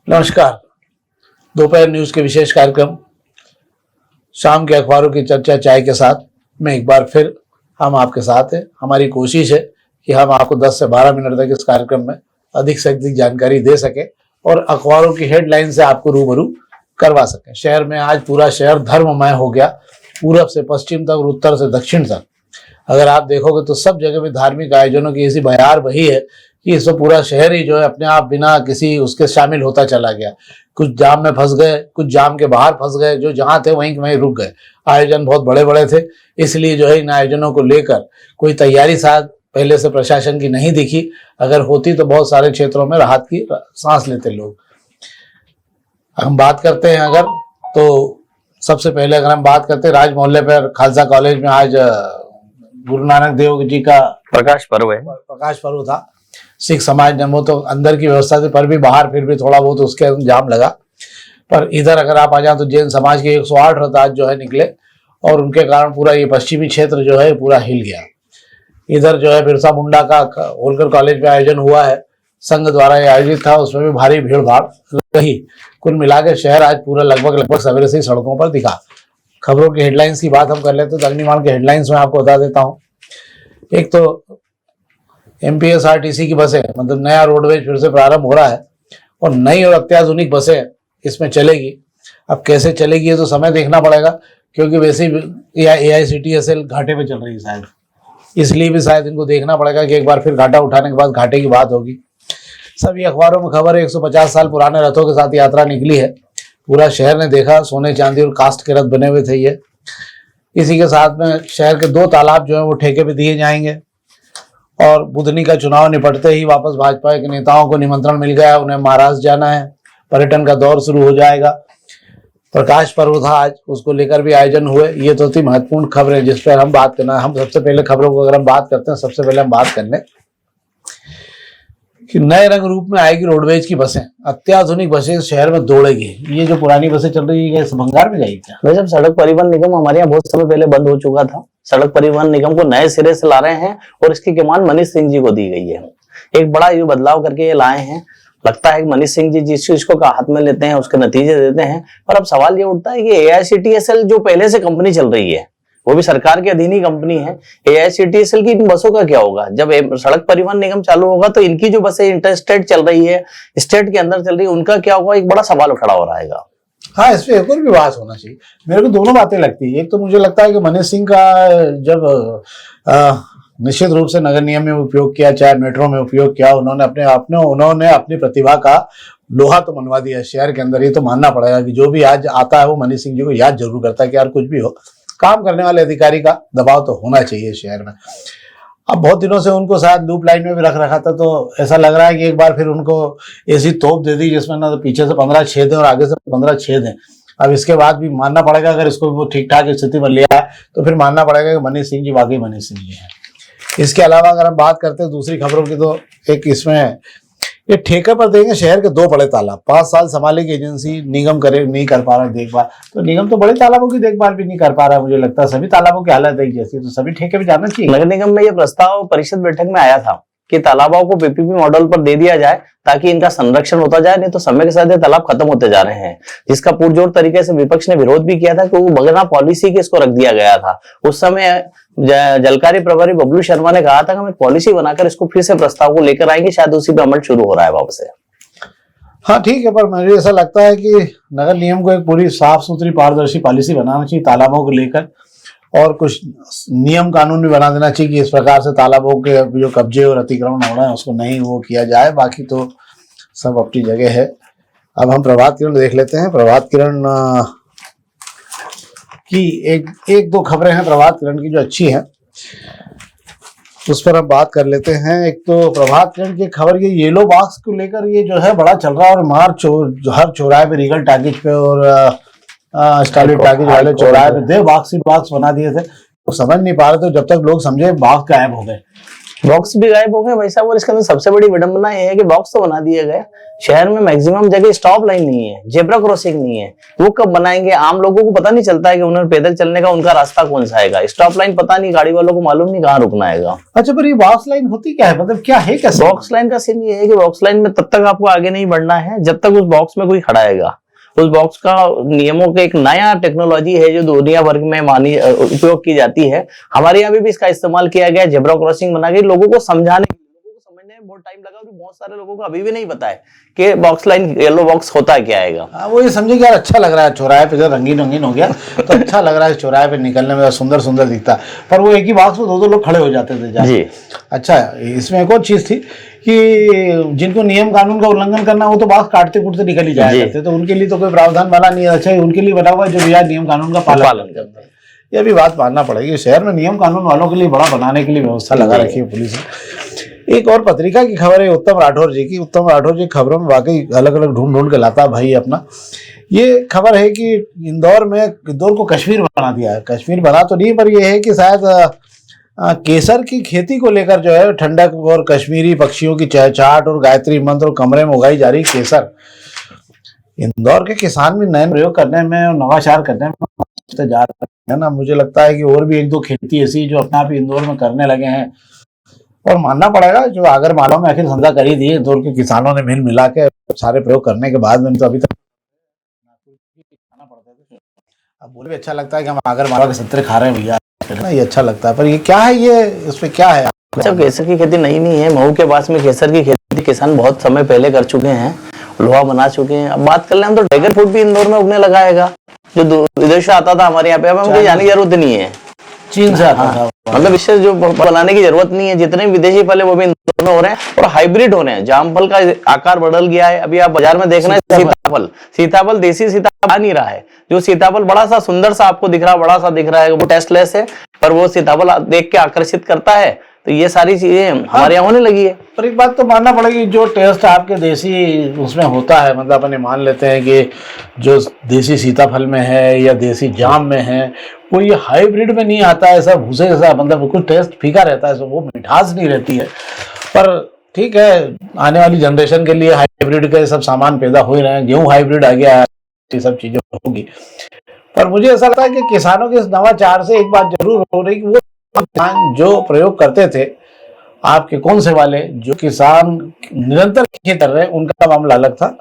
नमस्कार। दोपहर न्यूज के विशेष कार्यक्रम शाम के अखबारों की चर्चा चाय के साथ में एक बार फिर हम आपके साथ हैं। हमारी कोशिश है कि हम आपको 10 से 12 मिनट तक इस कार्यक्रम में अधिक से अधिक जानकारी दे सके और अखबारों की हेडलाइन से आपको रूबरू करवा सकें। शहर में आज पूरा शहर धर्ममय हो गया, पूरब से पश्चिम तक और उत्तर से दक्षिण तक। अगर आप देखोगे तो सब जगह में धार्मिक आयोजनों की ऐसी बहार बही है कि इसमें पूरा शहर ही जो है अपने आप बिना किसी उसके शामिल होता चला गया। कुछ जाम में फंस गए, कुछ जाम के बाहर फंस गए, जो जहां थे वहीं वहीं रुक गए। आयोजन बहुत बड़े बड़े थे, इसलिए जो है इन आयोजनों को लेकर कोई तैयारी शायद पहले से प्रशासन की नहीं दिखी। अगर होती तो बहुत सारे क्षेत्रों में राहत की सांस लेते लोग। हम बात करते हैं अगर तो सबसे पहले अगर हम बात करते हैं राज मोहल्ले पर खालसा कॉलेज में आज गुरु नानक देव जी का प्रकाश पर्व है। प्रकाश पर्व था। सिख समाज ने वो तो अंदर की व्यवस्था थी पर भी बाहर फिर भी थोड़ा बहुत उसके जाम लगा। पर इधर अगर आप आ जाए तो जैन समाज के 108 रथ जो है निकले और उनके कारण पूरा ये पश्चिमी क्षेत्र जो है पूरा हिल गया। इधर जो है बिरसा मुंडा का होलकर कॉलेज में आयोजन हुआ है, संघ द्वारा ये आयोजित था, उसमें भी भारी भीड़ भाड़ रही। कुल मिला के शहर आज पूरा लगभग सवेरे से ही सड़कों पर दिखा। खबरों की हेडलाइंस की बात हम कर लेते तो अग्निमाल के हेडलाइंस में आपको बता देता हूँ। एक तो एमपीएसआरटीसी की बसें मतलब नया रोडवेज फिर से प्रारंभ हो रहा है और नई और अत्याधुनिक बसें इसमें चलेगी। अब कैसे चलेगी ये तो समय देखना पड़ेगा, क्योंकि वैसे ही AICTSL घाटे पे चल रही है शायद, इसलिए भी शायद इनको देखना पड़ेगा कि एक बार फिर घाटा उठाने के बाद घाटे की बात होगी। सभी अखबारों में खबर है 150 साल पुराने रथों के साथ यात्रा निकली है। पूरा शहर ने देखा, सोने चांदी और कास्ट के रथ बने हुए थे ये। इसी के साथ में शहर के 2 तालाब जो है वो ठेके पे दिए जाएंगे और बुधनी का चुनाव निपटते ही वापस भाजपा के नेताओं को निमंत्रण मिल गया, उन्हें महाराष्ट्र जाना है, पर्यटन का दौर शुरू हो जाएगा। प्रकाश पर्व था आज, उसको लेकर भी आयोजन हुए। ये तो थी महत्वपूर्ण खबरें जिस पर हम बात करना। हम सबसे पहले खबरों को अगर हम बात करते हैं, सबसे पहले हम बात करने कि नए रंग रूप में आएगी रोडवेज की बसें। अत्याधुनिक बसें शहर में दौड़ेगी। ये जो पुरानी बसें चल रही है भंगार में जाएगी क्या? जब सड़क परिवहन निगम हमारे यहाँ बहुत समय पहले बंद हो चुका था, सड़क परिवहन निगम को नए सिरे से ला रहे हैं और इसकी कमान मनीष सिंह जी को दी गई है। एक बड़ा ये बदलाव करके ये लाए हैं। लगता है कि मनीष सिंह जी जिस चीज को हाथ में लेते हैं उसके नतीजे देते हैं। पर अब सवाल ये उठता है कि AICTSL जो पहले से कंपनी चल रही है, वो भी सरकार के अधीन ही कंपनी है, AICTSL की इन बसों का क्या होगा? जब सड़क परिवहन निगम चालू होगा तो इनकी जो बसें इंटरस्टेट चल रही है, स्टेट के अंदर चल रही है, उनका क्या होगा? एक बड़ा सवाल खड़ा हो रहेगा। हाँ, इस पे एक और भी बात होना चाहिए। मेरे को दोनों बातें लगती है। एक तो मुझे लगता है कि मनीष सिंह का जब निश्चित रूप से नगर निगम में उपयोग किया, चाहे मेट्रो में उपयोग किया, उन्होंने अपनी प्रतिभा का लोहा तो मनवा दिया शहर के अंदर। ये तो मानना पड़ेगा कि जो भी आज आता है वो मनीष सिंह जी को याद जरूर करता है कि यार कुछ भी हो, काम करने वाले अधिकारी का दबाव तो होना चाहिए शहर में। अब बहुत दिनों से उनको शायद लूप लाइन में भी रख रखा था, तो ऐसा लग रहा है कि एक बार फिर उनको ऐसी तोप दे दी जिसमें ना तो पीछे से 15 छेद हैं और आगे से 15 छेद हैं। अब इसके बाद भी मानना पड़ेगा, अगर इसको वो ठीक ठाक स्थिति में लिया है तो फिर मानना पड़ेगा कि मनीष सिंह जी वाकई मनीष सिंह जी हैं। इसके अलावा अगर हम बात करते हैं दूसरी खबरों की, तो एक इसमें ये ठेके पर देंगे शहर के 2 बड़े तालाब। 5 साल संभालेगी एजेंसी, निगम नहीं कर पा रहा है देखभाल। तो निगम तो बड़े तालाबों की देखभाल भी नहीं कर पा रहा है। मुझे लगता है सभी तालाबों की हालत एक जैसी, तो सभी ठेके पे जाना चाहिए। नगर निगम में ये प्रस्ताव परिषद बैठक में आया था कि तालाबों को PPP मॉडल पर दे दिया जाए ताकि इनका संरक्षण होता जाए, नहीं तो समय के साथ ये तालाब खत्म होते जा रहे हैं, जिसका पुरजोर तरीके से विपक्ष ने विरोध भी किया था कि वो बगैर पॉलिसी के इसको रख दिया गया था। उस समय जलकारी प्रभारी बबलू शर्मा ने कहा था कि हम एक पॉलिसी बनाकर इसको फिर से प्रस्ताव को लेकर आएंगे, शायद उसी पर अमल शुरू हो रहा है वापस से। हाँ ठीक है, पर मुझे ऐसा लगता है कि नगर निगम को एक पूरी साफ सुथरी पारदर्शी पॉलिसी बनाना चाहिए तालाबों को लेकर, और कुछ नियम कानून भी बना देना चाहिए कि इस प्रकार से तालाबों के जो कब्जे और अतिक्रमण हो रहे हैं उसको नहीं वो किया जाए। बाकी तो सब अपनी जगह है। अब हम प्रभात किरण देख लेते हैं। प्रभात किरण की एक दो खबरें हैं प्रभात किरण की जो अच्छी हैं, उस पर हम बात कर लेते हैं। एक तो प्रभात किरण की खबर ये येलो बॉक्स को लेकर ये जो है बड़ा चल रहा है, और हर चौराहे पे रीगल टाकीज पे और स्टारलाइट टाकीज वाले चौराहे पे बॉक्स ही बॉक्स बना दिए थे। तो समझ नहीं पा रहे, तो जब तक लोग समझे बॉक्स गायब हो गए। बॉक्स भी गायब हो गए भाई साहब। और इसके अंदर सबसे बड़ी विडंबना ये है कि बॉक्स तो बना दिए गए, शहर में मैक्सिमम जगह स्टॉप लाइन नहीं है, जेब्रा क्रॉसिंग नहीं है। वो कब बनाएंगे? आम लोगों को पता नहीं चलता है कि उन्हें पैदल चलने का उनका रास्ता कौन सा है। स्टॉप लाइन पता नहीं, गाड़ी वालों को मालूम नहीं कहाँ रुकना है। अच्छा, पर ये बॉक्स लाइन होती क्या है, मतलब क्या है कैसे? बॉक्स लाइन का सीन ये है कि बॉक्स लाइन में तब तक आपको आगे नहीं बढ़ना है जब तक उस बॉक्स में कोई खड़ा है। उस बॉक्स का नियमों का एक नया टेक्नोलॉजी है जो दुनिया भर में उपयोग की जाती है। हमारे यहाँ भी इसका इस्तेमाल किया गया, जेब्रा क्रॉसिंग बना के लोगों को समझाने, लोगों को समझने में बहुत टाइम लगा। और बहुत सारे लोगों को अभी भी नहीं पता है कि बॉक्स लाइन, येलो बॉक्स होता क्या है। वो ये समझे कि यार अच्छा लग रहा है, चौराहे पे जब रंगीन रंगीन हो गया तो अच्छा लग रहा है, चौराहे पे निकलने में सुंदर सुंदर दिखता। पर वो एक ही बॉक्स में दो लोग खड़े हो जाते थे जी। अच्छा, इसमें एक और चीज थी कि जिनको नियम कानून का उल्लंघन करना वो तो बॉक्स काटते कूटते निकल ही जाया करते, तो उनके लिए तो कोई प्रावधान बना नहीं है। अच्छा, उनके लिए बना हुआ है जो भैया नियम कानून का पालन करते हैं। यह भी बात मानना पड़ेगी, शहर में नियम कानून वालों के लिए बड़ा बनाने के लिए व्यवस्था लगा रखी है पुलिस ने। एक और पत्रिका की खबर है उत्तम राठौर जी की। उत्तम राठौर जी खबरों में वाकई अलग अलग ढूंढ ढूंढ के लाता है भाई अपना। ये खबर है कि इंदौर को कश्मीर बना दिया है। कश्मीर बना तो नहीं, पर यह है कि शायद केसर की खेती को लेकर जो है ठंडक और कश्मीरी पक्षियों की चहचहाट और गायत्री मंत्र और कमरे में उगाई जा रही केसर, इंदौर के किसान भी नए प्रयोग करने में और नवाचार करने में जा रहे हैं ना। मुझे लगता है कि और भी एक दो खेती ऐसी जो अपने आप इंदौर में करने लगे हैं। और मानना पड़ेगा जो आगर मालवा में आखिर धंधा कर ही दिए इंदौर के किसानों ने, मिल मिला के सारे प्रयोग करने के बाद में तो अभी तक खाना पड़ता है। अब बोले भी अच्छा लगता है कि हम आगर मालवा के संतरे खा रहे हैं भैया ना, ये अच्छा लगता है। पर ये क्या है, ये इसमें क्या है? अच्छा, केसर की खेती नई नहीं है। मऊ के पास में केसर की खेती किसान बहुत समय पहले कर चुके हैं, लोहा बना चुके हैं। अब बात कर ले हम तो ड्रैगन फ्रूट भी इंदौर में उगने लगा है, जो विदेश से आता था हमारे यहाँ पे। अब हमको जाने की जरूरत नहीं है, चीन से आता था। मतलब इससे जो बनाने की जरूरत नहीं है। जितने विदेशी फल है वो भी इंदौर में हो रहे हैं और हाइब्रिड हो रहे हैं। जामफल का आकार बदल गया है। अभी आप बाजार में देखना है सीताफल देसी सीताफल आ नहीं रहा है। जो सीताफल बड़ा सा सुंदर सा आपको दिख रहा है, बड़ा सा दिख रहा है, वो टेस्टलेस है, पर वो सीताफल देख के आकर्षित करता है। तो ये सारी चीजें हमारे यहाँ होने लगी है। पर एक बात तो मानना पड़ेगी, जो टेस्ट आपके देसी उसमें होता है, मतलब अपने मान लेते हैं कि जो देसी सीताफल में है या देसी जाम में है, वो ये हाइब्रिड में नहीं आता है। ऐसा भूसे जैसा, मतलब कुछ टेस्ट फीका रहता है, वो मिठास नहीं रहती है। पर ठीक है, आने वाली जनरेशन के लिए हाइब्रिड के सब सामान पैदा हो ही रहे हैं। गेहूं हाइब्रिड आ गया है, ये सब चीजें होगी। पर मुझे ऐसा लगता है कि किसानों के नवाचार से एक बात जरूर हो रही, वो किसान जो प्रयोग करते थे आपके कौन से वाले, जो किसान निरंतर खेती कर रहे हैं उनका मामला अलग था,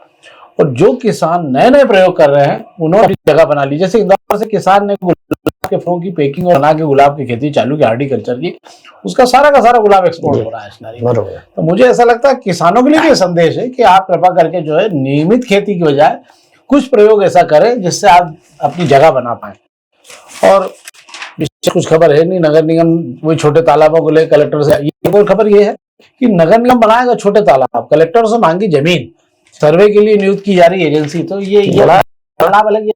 और जो किसान नए नए प्रयोग कर रहे हैं उन्होंने अपनी जगह बना ली। जैसे इंदौर से किसान ने गुलाब के फूलों की पैकिंग और बना के गुलाब की खेती चालू की, हार्टिकल्चर की, उसका सारा का सारा गुलाब एक्सपोर्ट हो रहा है। तो मुझे ऐसा लगता है किसानों के लिए भी संदेश है कि आप कृपा करके जो है नियमित खेती की बजाय कुछ प्रयोग ऐसा करें जिससे आप अपनी जगह बना पाए। और कुछ खबर है नहीं, नगर निगम वही छोटे तालाबों को लेकर कलेक्टर से, एक और खबर ये है कि नगर निगम बनाएगा छोटे तालाब, कलेक्टर से मांगी जमीन, सर्वे के लिए नियुक्त की जा रही एजेंसी। तो ये तालाब अलग,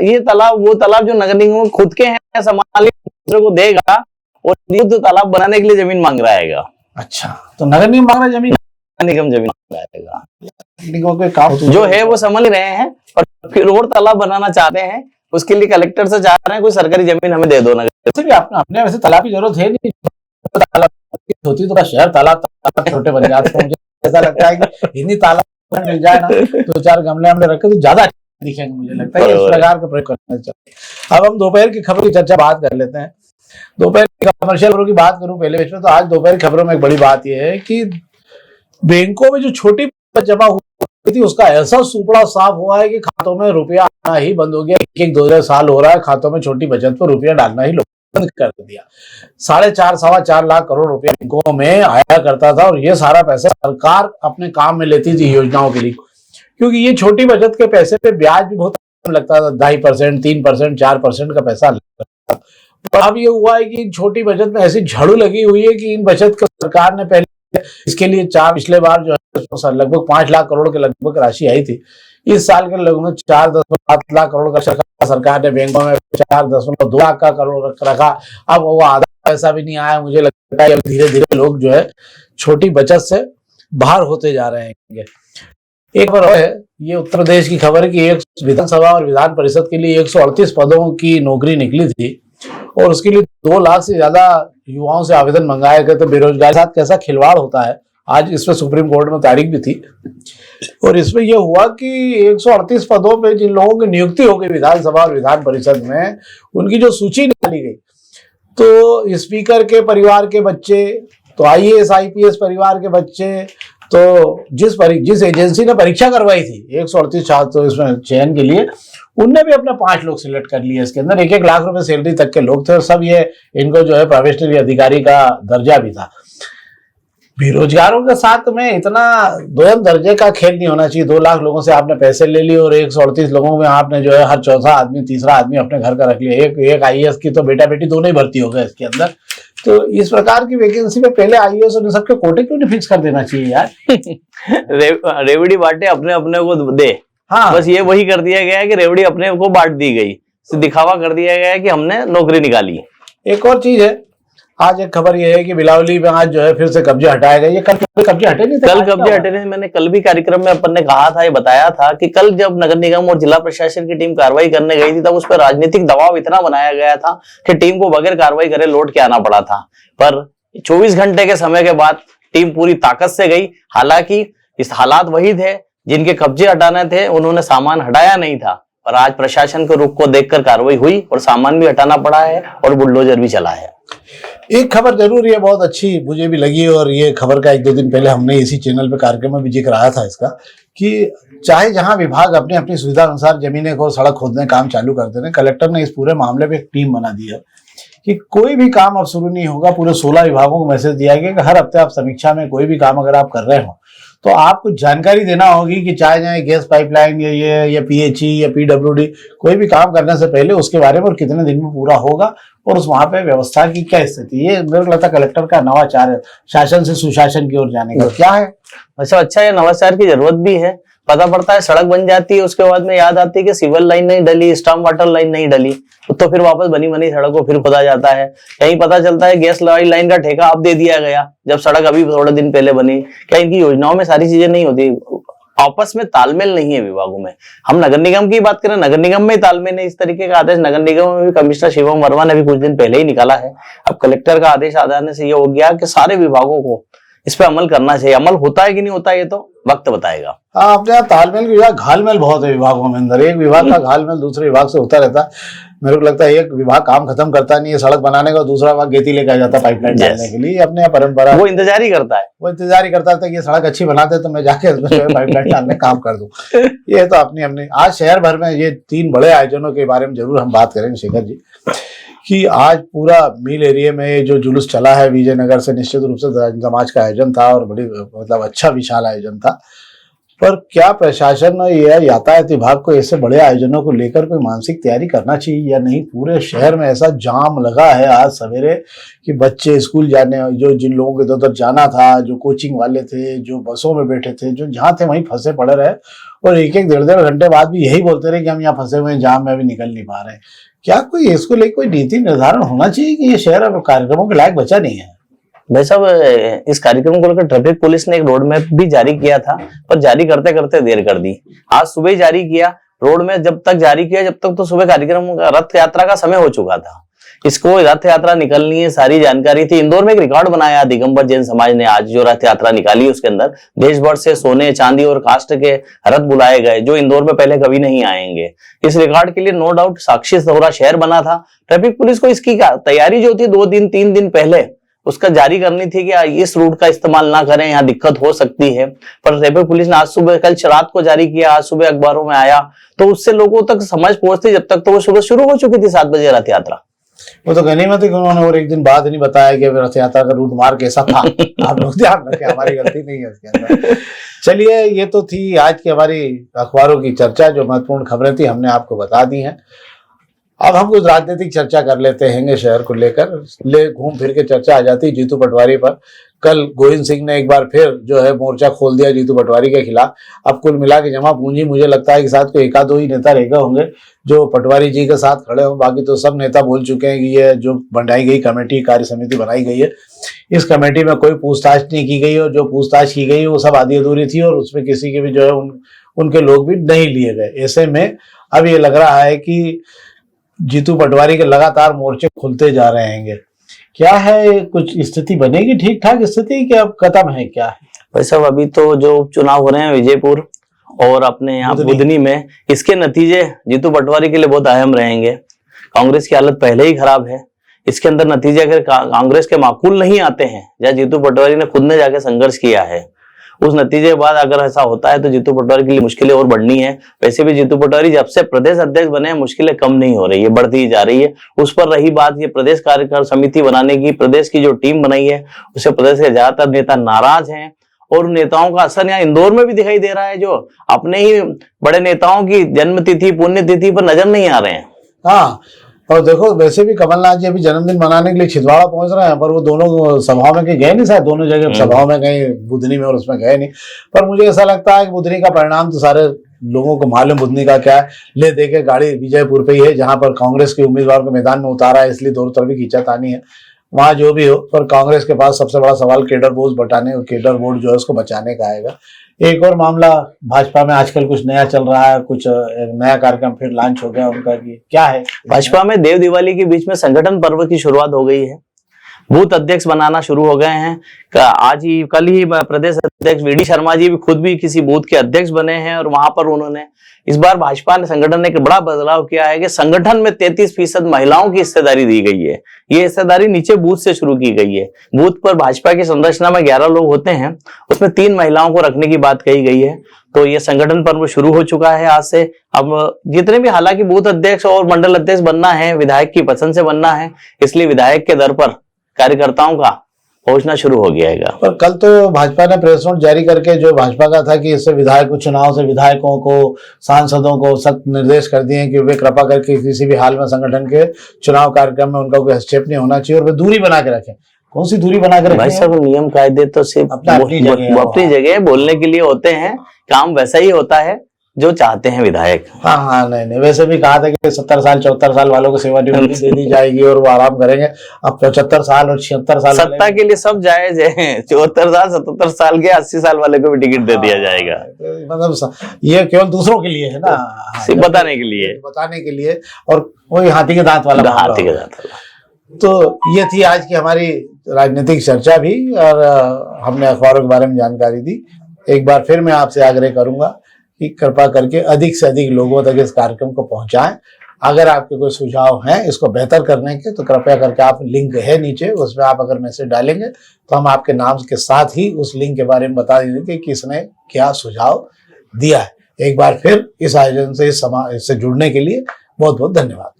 ये तालाब वो तालाब जो नगर निगम खुद के हैं संभाल दूसरे को देगा, और युद्ध तालाब बनाने के लिए जमीन मांग रहा है। अच्छा, तो नगर निगम मांग रहा है जमीन, निगम जमीन मांग रहा है, काम जो है वो समझ रहे हैं, और फिर और तालाब बनाना चाहते हैं, उसके लिए कलेक्टर से चाह रहे हैं कोई सरकारी जमीन हमें दे दो। वैसे भी अपने वैसे तालाब की जरूरत है नहीं, तालाब होती तो शहर तालाब छोटे बन जाते। मुझे ऐसा लगता है कि इन्हीं तालाब मिल जाए ना, दो चार गमले हमने रखे तो ज्यादा दिखेंगे। मुझे लगता है इस प्रकार का प्रयोग करना चाहिए। अब हम दोपहर की खबर की चर्चा बात कर लेते हैं। दोपहर की कमर्शियल खबरों की बात करूं पहले इसमें, तो आज दोपहर की खबरों में एक बड़ी बात यह है कि बैंकों में जो छोटी जमा हुई थी उसका ऐसा सुपड़ा साफ हुआ है कि खातों में रुपया आना ही बंद हो गया। एक 2 साल हो रहा है, खातों में छोटी बचत पर रुपया डालना ही बंद कर दिया। 4.5-4.25 लाख करोड़ रुपया बैंकों में आया करता था, और ये सारा पैसा सरकार अपने काम में लेती थी योजनाओं के लिए, क्योंकि ये छोटी बचत के पैसे पे ब्याज भी बहुत कम लगता था, 2.5%, 3%, 4% का पैसा लगता था। तो अब ये हुआ है कि छोटी बचत में ऐसी झाड़ू लगी हुई है कि इन बचत को सरकार ने पहले इसके लिए पिछले बार जो है लगभग 5 लाख करोड़ के लगभग राशि आई थी। इस साल के लगभग 4.7 लाख करोड़ का सरकार ने बैंकों में 4.2 लाख का करोड़ रखा। अब वो आधा पैसा भी नहीं आया। मुझे लगता है धीरे धीरे लोग जो है छोटी बचत से बाहर होते जा रहे हैं। एक बार है ये उत्तर प्रदेश की खबर है कि एक विधानसभा और विधान परिषद के लिए 138 पदों की नौकरी निकली थी, और उसके लिए 2 लाख से ज्यादा युवाओं से आवेदन मंगाए गए। तो बेरोजगारी के साथ कैसा खिलवाड़ होता है, आज इसमें सुप्रीम कोर्ट में तारीख भी थी, और इसमें यह हुआ कि 138 पदों पे जिन लोगों की नियुक्ति हो गई विधानसभा और विधान परिषद में, उनकी जो सूची निकाली गई, तो स्पीकर के परिवार के बच्चे, तो आईएएस आईपीएस परिवार के बच्चे, तो जिस एजेंसी ने परीक्षा करवाई थी 138 छात्र इसमें चयन के लिए, उनने भी अपने 5 लोग सिलेक्ट कर लिए। इसके अंदर 1-1 लाख रुपए सैलरी तक के लोग थे, और सब ये इनको जो है प्रोबेशनरी अधिकारी का दर्जा भी था। बेरोजगारों के साथ में इतना दोयम दर्जे का खेल नहीं होना चाहिए। 2 लाख लोगों से आपने पैसे ले लिए और 138 लोगों में आपने जो है हर चौथा आदमी, तीसरा आदमी अपने घर का रख लिया। एक आईएएस की तो बेटा बेटी दोनों ही भर्ती हो गए इसके अंदर। तो इस प्रकार की वैकेंसी में पहले आईएएस और सबके कोटे क्यों नहीं फिक्स कर देना चाहिए यार? रेवड़ी बांटे अपने अपने को दे। हाँ, बस ये वही कर दिया गया है कि रेवड़ी अपने को बांट दी गई, दिखावा कर दिया गया है कि हमने नौकरी निकाली। एक और चीज है, आज एक खबर ये है कि बिलावली में आज जो है फिर से कब्जे हटाए गए। ये कल कब्जे हटे नहीं थे? कल कब्जे हटे नहीं। मैंने कल भी कार्यक्रम में अपन ने कहा था, ये बताया था कि कल जब नगर निगम और जिला प्रशासन की टीम कार्रवाई करने गई थी, तब उस पर राजनीतिक दबाव इतना बनाया गया था कि टीम को बगैर कार्रवाई करे लौट के आना पड़ा था। पर 24 घंटे के समय के बाद टीम पूरी ताकत से गई। हालांकि इस हालात वही थे, जिनके कब्जे हटाने थे उन्होंने सामान हटाया नहीं था, पर आज प्रशासन के रुख को देखकर कार्रवाई हुई और सामान भी हटाना पड़ा है और बुलडोजर भी चला है। एक खबर जरूर ये बहुत अच्छी मुझे भी लगी, और ये खबर का 1-2 दिन पहले हमने इसी चैनल पे कार्यक्रम में भी जिक्र आया था इसका, कि चाहे जहां विभाग अपनी अपनी सुविधा अनुसार जमीनें को सड़क खोदने काम चालू कर दे रहे, कलेक्टर ने इस पूरे मामले में एक टीम बना दी है कि कोई भी काम अब शुरू नहीं होगा। पूरे 16 विभागों को मैसेज दिया गया कि हर हफ्ते आप समीक्षा में कोई भी काम अगर आप कर रहे हो तो आपको जानकारी देना होगी कि चाहे गैस पाइपलाइन या पीएचई या पीडब्ल्यूडी, कोई भी काम करने से पहले उसके बारे में और कितने दिन में पूरा होगा और उस वहां पे व्यवस्था की क्या स्थिति। ये मेरे को लगता है कलेक्टर का नवाचार है, शासन से सुशासन की ओर जाने का। क्या है अच्छा, ये नवाचार की जरूरत भी है। पता पड़ता है सड़क बन जाती है, उसके बाद में याद आती है कि सिविल लाइन नहीं डली, स्टॉर्म वाटर लाइन नहीं डली, तो फिर वापस बनी बनी सड़क को फिर खोदा जाता है। यही पता चलता है गैस लाइन का ठेका अब दे दिया गया, जब सड़क अभी थोड़े दिन पहले बनी। क्या इनकी योजनाओं में सारी चीजें नहीं होती? आपस में तालमेल नहीं है विभागों में। हम नगर निगम की बात करें, नगर निगम में तालमेल नहीं। इस तरीके का आदेश नगर निगम में भी कमिश्नर शिवम वर्मा ने भी कुछ दिन पहले ही निकाला है। अब कलेक्टर का आदेश आने से ये हो गया कि सारे विभागों को इस पे अमल करना चाहिए। अमल होता है कि नहीं होता है ये तो वक्त बताएगा। हाँ, अपने यहाँ तालमेल की घालमेल बहुत है विभागों में अंदर। एक विभाग का घालमेल दूसरे विभाग से होता रहता है। मेरे को लगता है एक विभाग काम खत्म करता नहीं है सड़क बनाने का, दूसरा विभाग गेती लेकर आ जाता है पाइपलाइन डालने के लिए। अपने यहाँ परंपरा, वो इंतजार ही करता है, कि ये सड़क अच्छी बनाते तो मैं जाके पाइपलाइन डालने काम कर दूं। ये तो अपनी अपनी आज शहर भर में ये 3 बड़े आयोजनों के बारे में जरूर हम बात करेंगे शेखर जी, कि आज पूरा मिल एरिया में जो जुलूस चला है विजयनगर से, निश्चित रूप से समाज का आयोजन था और बड़ी मतलब अच्छा विशाल आयोजन था। पर क्या प्रशासन या यातायात विभाग को ऐसे बड़े आयोजनों को लेकर कोई मानसिक तैयारी करना चाहिए या नहीं? पूरे शहर में ऐसा जाम लगा है आज सवेरे कि बच्चे स्कूल जाने, जो जिन लोगों को इधर जाना था, जो कोचिंग वाले थे, जो बसों में बैठे थे, जो जहाँ थे वहीं फंसे पड़े रहे और 1-1 डेढ़ घंटे बाद भी यही बोलते रहे कि हम यहाँ फंसे हुए हैं, जाम में अभी निकल नहीं पा रहे हैं। क्या कोई इसको लेकर कोई नीति निर्धारण होना चाहिए कि ये शहर अब कार्यक्रमों के लायक बचा नहीं है? भाई साहब, इस कार्यक्रम को लेकर ट्रैफिक पुलिस ने एक रोड मैप भी जारी किया था, पर जारी करते करते देर कर दी। आज सुबह ही जारी किया। रोड मैप जब तक जारी किया, जब तक तो सुबह कार्यक्रम का रथ यात्रा का समय हो चुका था। इसको रथ यात्रा निकलनी है, सारी जानकारी थी। इंदौर में एक रिकॉर्ड बनाया दिगंबर जैन समाज ने। आज जो रथ यात्रा निकाली उसके अंदर देश भर से सोने, चांदी और काष्ठ के रथ बुलाए गए, जो इंदौर में पहले कभी नहीं आएंगे। इस रिकॉर्ड के लिए नो डाउट साक्षी पूरा शहर बना था। ट्रैफिक पुलिस को इसकी तैयारी जो थी 2 दिन 3 दिन पहले उसका जारी करनी थी कि इस रूट का इस्तेमाल ना करें, यहाँ दिक्कत हो सकती है। पर ट्रैफिक पुलिस ने आज सुबह, कल रात को जारी किया, आज सुबह अखबारों में आया, तो उससे लोगों तक समझ पहुंचती, जब तक तो वो सुबह शुरू हो चुकी थी 7 बजे रथ यात्रा। वो तो गनीमत है कि उन्होंने और एक दिन बाद नहीं बताया कि रथ यात्रा का रूट मार्ग कैसा था। आप लोग ध्यान रखें, हमारी गलती नहीं है इसके अंदर। चलिए, ये तो थी आज की हमारी अखबारों की चर्चा। जो महत्वपूर्ण खबरें थी हमने आपको बता दी हैं। अब हम कुछ राजनीतिक चर्चा कर लेते हैं शहर को लेकर। घूम फिर के चर्चा आ जाती है जीतू पटवारी पर। कल गोविंद सिंह ने एक बार फिर जो है मोर्चा खोल दिया जीतू पटवारी के खिलाफ। अब कुल मिला के जमा पूंजी मुझे लगता है कि साथ कोई 1-2 ही नेता रह गए होंगे जो पटवारी जी के साथ खड़े हों। बाकी तो सब नेता बोल चुके हैं कि ये जो बनाई गई कमेटी, कार्य समिति बनाई गई है, इस कमेटी में कोई पूछताछ नहीं की गई, और जो पूछताछ की गई वो सब आधी अधूरी थी और उसमें किसी के भी जो है उनके लोग भी नहीं लिए गए। ऐसे में अब ये लग रहा है कि जीतू पटवारी के लगातार मोर्चे खुलते जा रहे हैं। क्या है, कुछ स्थिति बनेगी ठीक ठाक स्थिति कि अब खत्म है, क्या है? भाई साहब अभी तो जो उपचुनाव हो रहे हैं विजयपुर और अपने यहाँ बुधनी में, इसके नतीजे जीतू पटवारी के लिए बहुत अहम रहेंगे। कांग्रेस की हालत पहले ही खराब है, इसके अंदर नतीजे अगर कांग्रेस के माकूल नहीं आते हैं, या जीतू पटवारी ने खुद ने जाके संघर्ष किया है, उस नतीजे के बाद अगर ऐसा होता है तो जीतू पटवारी के लिए मुश्किलें और बढ़नी है। वैसे भी जीतू पटवारी जब से प्रदेश अध्यक्ष बने हैं मुश्किलें कम नहीं हो रही है, बढ़ती ही जा रही है। उस पर रही बात ये प्रदेश कार्यकारिणी समिति बनाने की, प्रदेश की जो टीम बनाई है उससे प्रदेश के ज्यादातर नेता नाराज हैं, और नेताओं का असर यहाँ इंदौर में भी दिखाई दे रहा है, जो अपने ही बड़े नेताओं की जन्मतिथि पुण्यतिथि पर नजर नहीं आ रहे हैं। हाँ, और देखो वैसे भी कमलनाथ जी अभी जन्मदिन मनाने के लिए छिंदवाड़ा पहुंच रहे हैं, पर वो दोनों सभाओं में कहीं गए नहीं, शायद दोनों जगह सभाओं में कहीं बुधनी में और उसमें गए नहीं। पर मुझे ऐसा लगता है कि बुधनी का परिणाम तो सारे लोगों को मालूम बुधनी का क्या है, ले दे के गाड़ी विजयपुर पे ही है, जहां पर कांग्रेस के उम्मीदवार को मैदान में उतारा है, इसलिए दोनों तरफ भी खींचातानी है। वहां जो भी हो, पर कांग्रेस के पास सबसे बड़ा सवाल केडर बोझ बटाने और केडर बोर्ड जो है उसको बचाने का आएगा। एक और मामला भाजपा में आजकल कुछ नया चल रहा है, कुछ एक नया कार्यक्रम फिर लॉन्च हो गया उनका, कि क्या है? भाजपा में देव दिवाली के बीच में संगठन पर्व की शुरुआत हो गई है, बूथ अध्यक्ष बनाना शुरू हो गए हैं। आज ही कल ही प्रदेश अध्यक्ष वीडी शर्मा जी भी खुद भी किसी बूथ के अध्यक्ष बने हैं, और वहां पर उन्होंने इस बार भाजपा ने संगठन ने एक बड़ा बदलाव किया है कि संगठन में 33% महिलाओं की हिस्सेदारी दी गई है। ये हिस्सेदारी नीचे बूथ से शुरू की गई है। बूथ पर भाजपा की संरचना में 11 लोग होते हैं, उसमें 3 महिलाओं को रखने की बात कही गई है। तो ये संगठन पर्व शुरू हो चुका है आज से। अब जितने भी, हालांकि बूथ अध्यक्ष और मंडल अध्यक्ष बनना है, विधायक की पसंद से बनना है, इसलिए विधायक के दर पर कार्यकर्ताओं का पहुंचना शुरू हो गया है। पर कल तो भाजपा ने प्रेस नोट जारी करके, जो भाजपा का था कि इससे विधायक चुनाव से विधायकों को, सांसदों को सख्त निर्देश कर दिए कि वे कृपा करके किसी भी हाल में संगठन के चुनाव कार्यक्रम में उनका कोई हस्तक्षेप नहीं होना चाहिए और वे दूरी बना के रखें। कौन सी दूरी बना के रखें? भाई साहब नियम कायदे तो सिर्फ अपनी जगह बोलने के लिए होते हैं, काम वैसा ही होता है जो चाहते हैं विधायक। हाँ, नहीं, वैसे भी कहा था कि 70 साल 74 साल वालों को सेवानिवृत्ति दे दी जाएगी और वो आराम करेंगे। अब 75 साल और 76 साल सत्ता के लिए सब जायज है, 74 साल 77 साल के 80 साल वाले को भी टिकट दे दिया जाएगा। मतलब ये केवल दूसरों के लिए है ना, सिर्फ बताने के लिए, और वही हाथी के दांत वाला। तो ये थी आज की हमारी राजनीतिक चर्चा भी, और हमने अखबारों के बारे में जानकारी दी। एक बार फिर मैं आपसे आग्रह करूंगा कि कृपा करके अधिक से अधिक लोगों तक इस कार्यक्रम को पहुंचाएं। अगर आपके कोई सुझाव हैं इसको बेहतर करने के, तो कृपया करके आप, लिंक है नीचे, उसमें आप अगर मैसेज डालेंगे तो हम आपके नाम के साथ ही उस लिंक के बारे में बता देंगे कि किसने क्या सुझाव दिया है। एक बार फिर इस आयोजन से, इससे जुड़ने के लिए बहुत बहुत धन्यवाद।